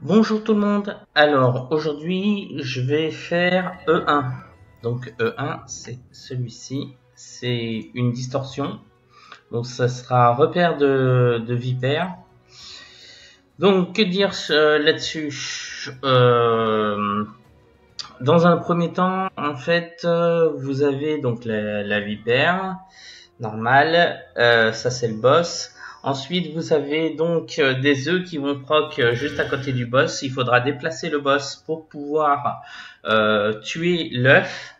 Bonjour tout le monde, alors aujourd'hui je vais faire E1. Donc E1 c'est celui-ci, c'est une distorsion, donc ça sera repère de vipère. Donc que dire là-dessus, dans un premier temps en fait vous avez donc la vipère normale, ça c'est le boss. Ensuite, vous avez donc des œufs qui vont proc juste à côté du boss. Il faudra déplacer le boss pour pouvoir tuer l'œuf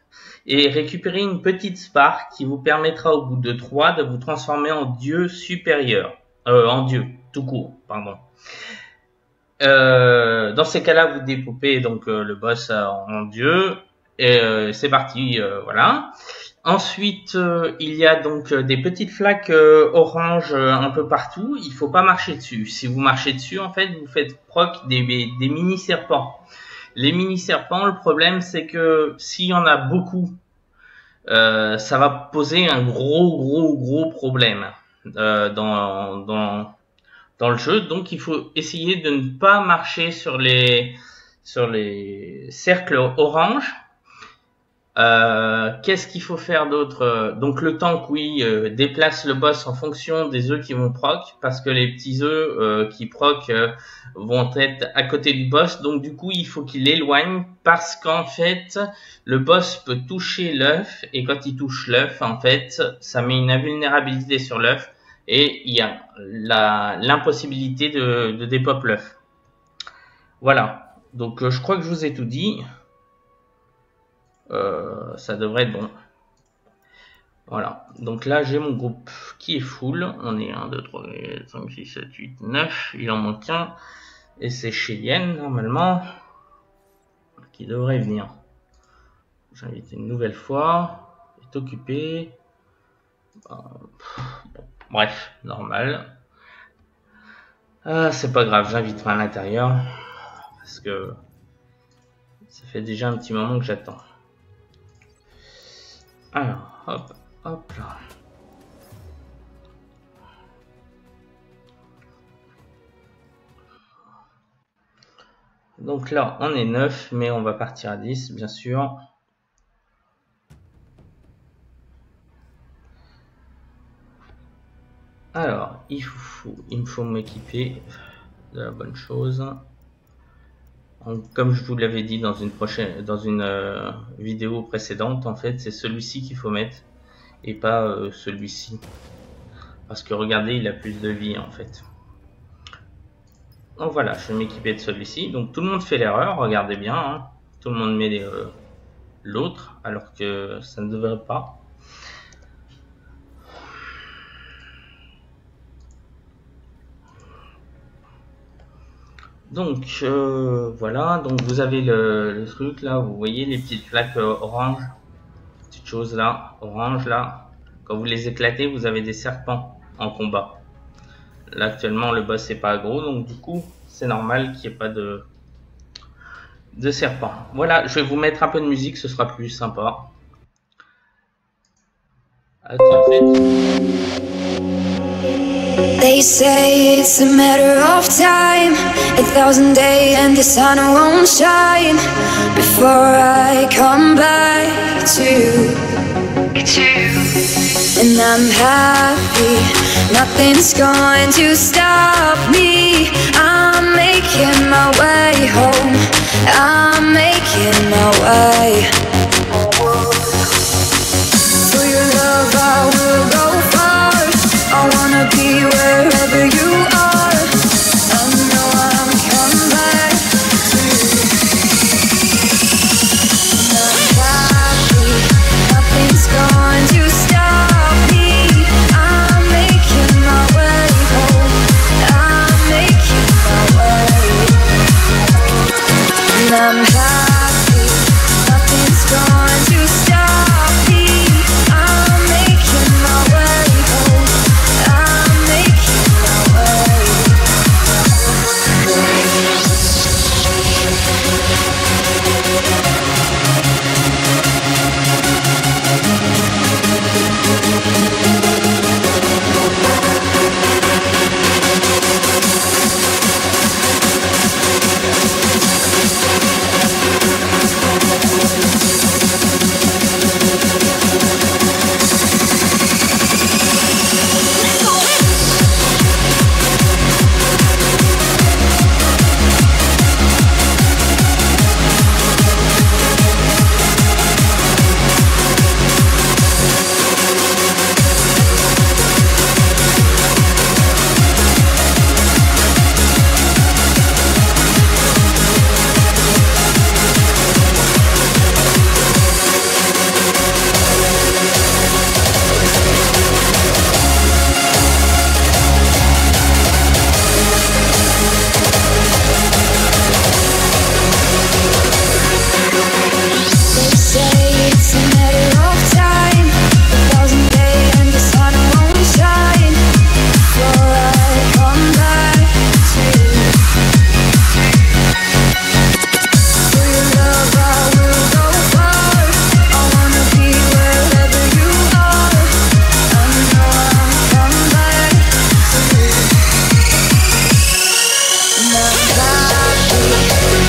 et récupérer une petite spark qui vous permettra au bout de 3 de vous transformer en dieu supérieur. En dieu, tout court, pardon. Dans ces cas-là, vous dépoupez donc le boss en dieu. Et c'est parti, voilà. Ensuite, il y a donc des petites flaques orange un peu partout. Il faut pas marcher dessus. Si vous marchez dessus, en fait, vous faites proc des mini serpents. Les mini serpents, le problème, c'est que s'il y en a beaucoup, ça va poser un gros problème dans le jeu. Donc, il faut essayer de ne pas marcher sur les cercles orange. Qu'est-ce qu'il faut faire d'autre? Donc le tank, oui, déplace le boss en fonction des œufs qui vont proc, parce que les petits œufs qui proc vont être à côté du boss. Donc du coup, il faut qu'il l'éloigne, parce qu'en fait, le boss peut toucher l'œuf, et quand il touche l'œuf, en fait, ça met une invulnérabilité sur l'œuf, et il y a l'impossibilité de dépop l'œuf. Voilà. Donc je crois que je vous ai tout dit. Ça devrait être bon. Voilà, donc là j'ai mon groupe qui est full. On est 1, 2, 3, 4, 5, 6, 7, 8, 9. Il en manque un. Et c'est Cheyenne normalement qui devrait venir. J'invite une nouvelle fois. Il est occupé. Bon, bref, normal. C'est pas grave, j'invite pas à l'intérieur. Parce que ça fait déjà un petit moment que j'attends. Alors, hop là. Donc là, on est 9, mais on va partir à 10, bien sûr. Alors, il me faut m'équiper de la bonne chose. Comme je vous l'avais dit dans une vidéo précédente, en fait, c'est celui-ci qu'il faut mettre et pas celui-ci. Parce que regardez, il a plus de vie en fait. Donc voilà, je vais m'équiper de celui-ci. Donc tout le monde fait l'erreur, regardez bien. Hein. Tout le monde met l'autre alors que ça ne devrait pas. Donc voilà, donc vous avez le truc là, vous voyez les petites flaques orange, petites choses là, orange là. Quand vous les éclatez, vous avez des serpents en combat. Là actuellement le boss est pas gros, donc du coup c'est normal qu'il n'y ait pas de serpents. Voilà, je vais vous mettre un peu de musique, ce sera plus sympa. À tout de suite. They say it's a matter of time, 1,000 days and the sun won't shine before I come back to you. And I'm happy, nothing's going to stop me. I'm making my way home, I'm making my way. For your love I will go far, I wanna be wherever you are. I know I'm coming back to you. I'm happy, nothing's going to stop me. I'm making my way home, I'm making my way. And I'm happy, nothing's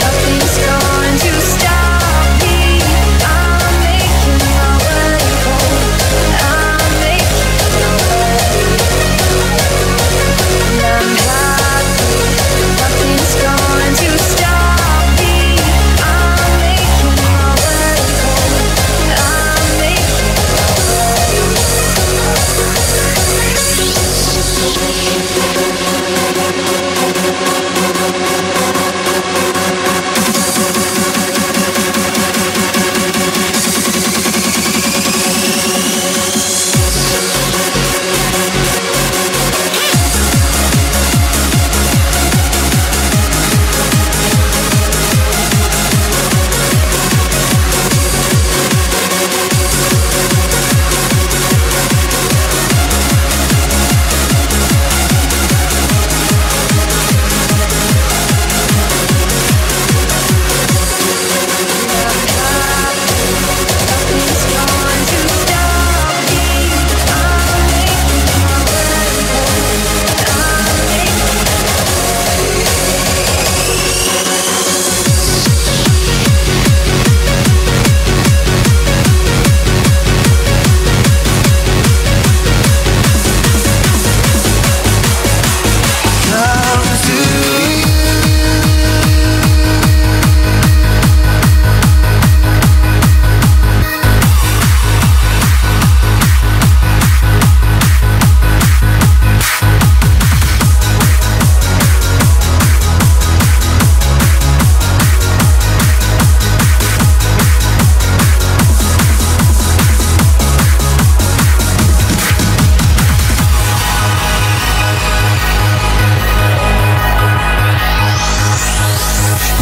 Nothing's going to stop me. I'm making my way home. I'm making my way. I'm happy. Nothing's going to stop me. I'm making my way home. I'm making my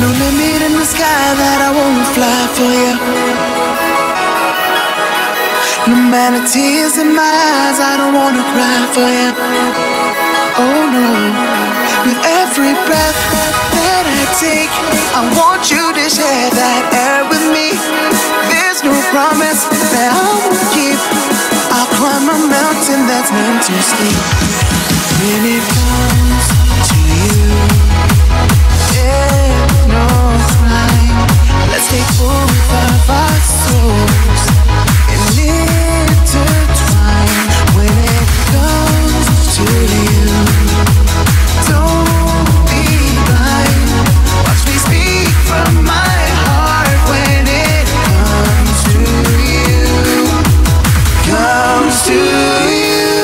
No limit in the sky that I won't fly for you. No matter tears in my eyes, I don't wanna cry for you. Oh no. With every breath that I take, I want you to share that air with me. There's no promise that I won't keep. I'll climb a mountain that's meant to sleep. When it comes to you, no crime. Let's take both of our souls and intertwine. When it comes to you, don't be blind. Watch me speak from my heart. When it comes to you, comes to you.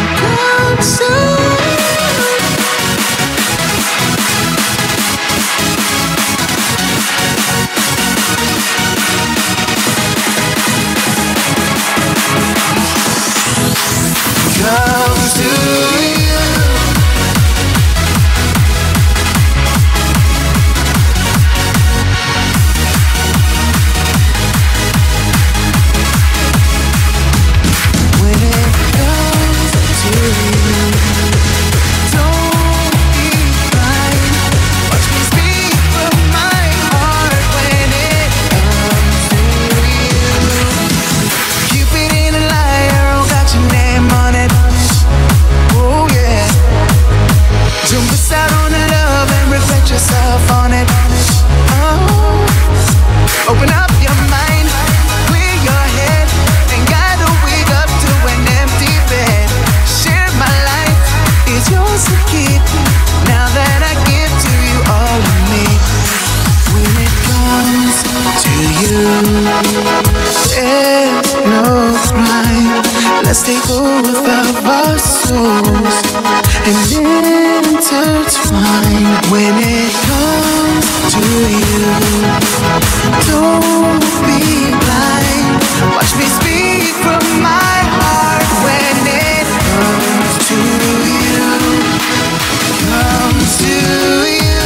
Comes to you. When it comes to you, don't be blind. Watch me speak from my heart. When it comes to you, Cupid ain't a liar, oh, got your name on it. Oh yeah. Don't miss out on the love and reflect yourself on it. Oh, open up your mind, clear your head, and gotta wake up to an empty bed. Share my life is yours to keep. Now that I give to you all of me. When it comes to you, there's no crime. Let's take both of our souls and intertwine. When it comes to you, don't be blind. Watch me speak from my heart. When it comes to you, comes to you.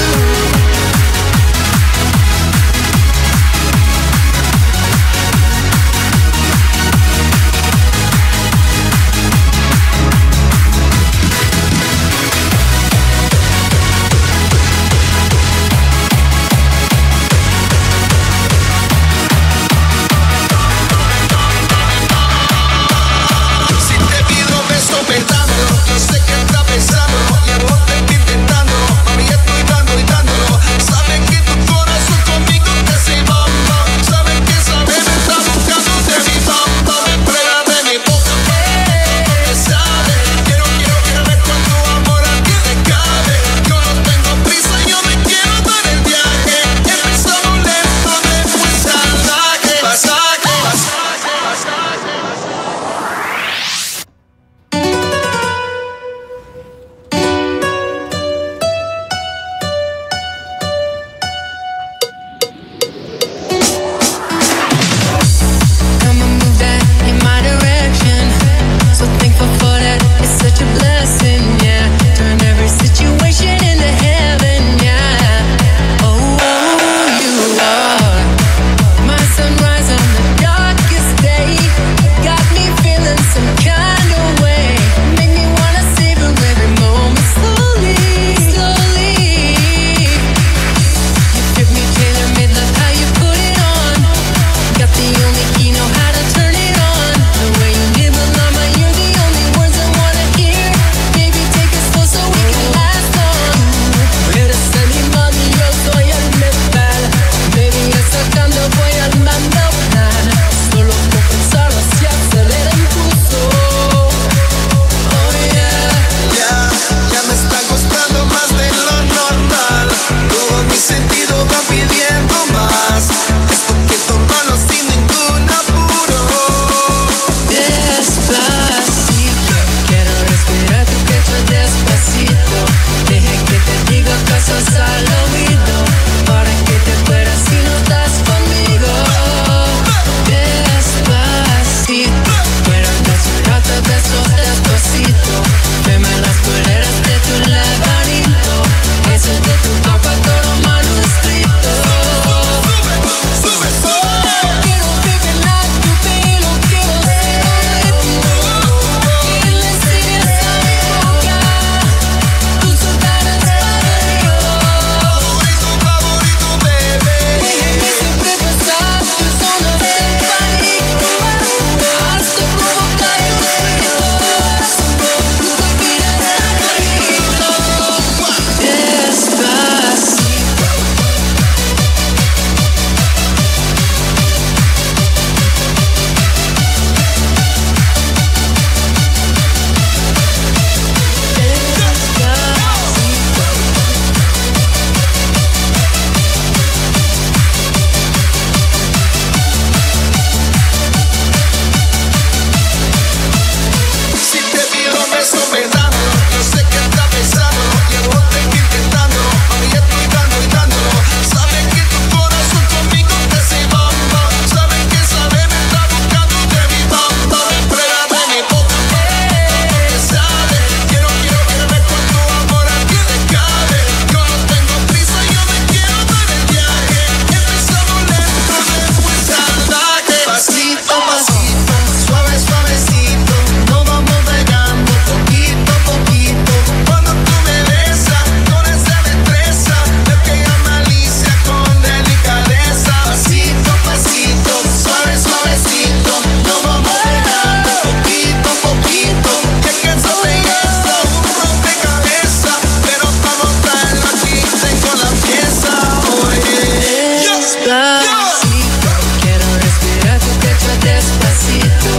Despacito, quiero respirar tu pecho despacito.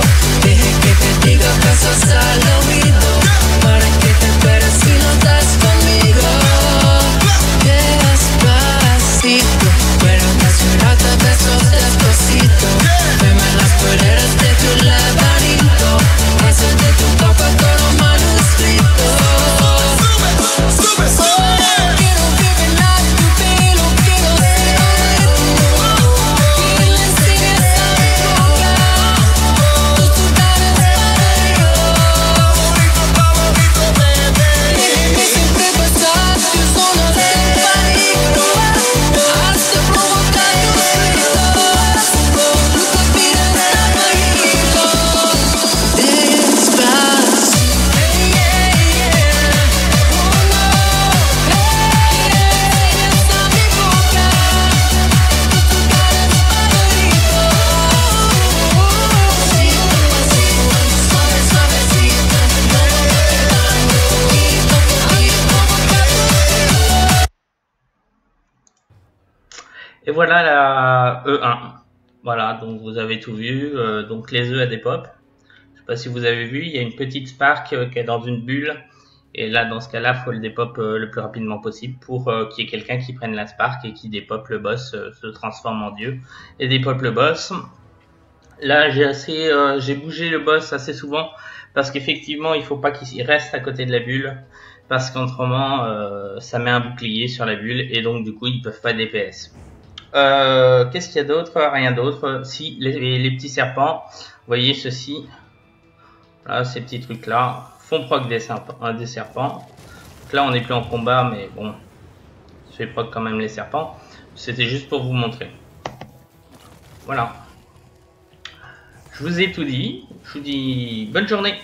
Deje que te diga cosas al oído, para que te esperes si no estás conmigo. Despacito, quiero desnudarte a besos despacito. Veme las paredes de tu laberinto, hacer de tu boca todo manuscrito. Sube, sube. Quiero revelar tu pelo, quiero ser que le enseñes a mi boca tus lugares favoritos, bebé. Déjeme siempre pasar tus zonas de pánico, hasta provocar tus gritos. Nunca pidas a mágico. Despacito. Et voilà la E1. Voilà, donc vous avez tout vu. Donc les œufs à des pop. Je sais pas si vous avez vu, il y a une petite Spark qui est dans une bulle. Et là, dans ce cas-là, faut le dépop le plus rapidement possible pour qu'il y ait quelqu'un qui prenne la Spark et qui dépop le boss, se transforme en dieu et dépop le boss. Là, j'ai bougé le boss assez souvent parce qu'effectivement, il faut pas qu'il reste à côté de la bulle parce qu'autrement, ça met un bouclier sur la bulle et donc du coup, ils peuvent pas DPS. Qu'est-ce qu'il y a d'autre? Rien d'autre. Si, les petits serpents. Vous voyez ceci. Là, ces petits trucs-là font proc des serpents. Donc là, on n'est plus en combat, mais bon, je fais proc quand même les serpents. C'était juste pour vous montrer. Voilà. Je vous ai tout dit. Je vous dis bonne journée.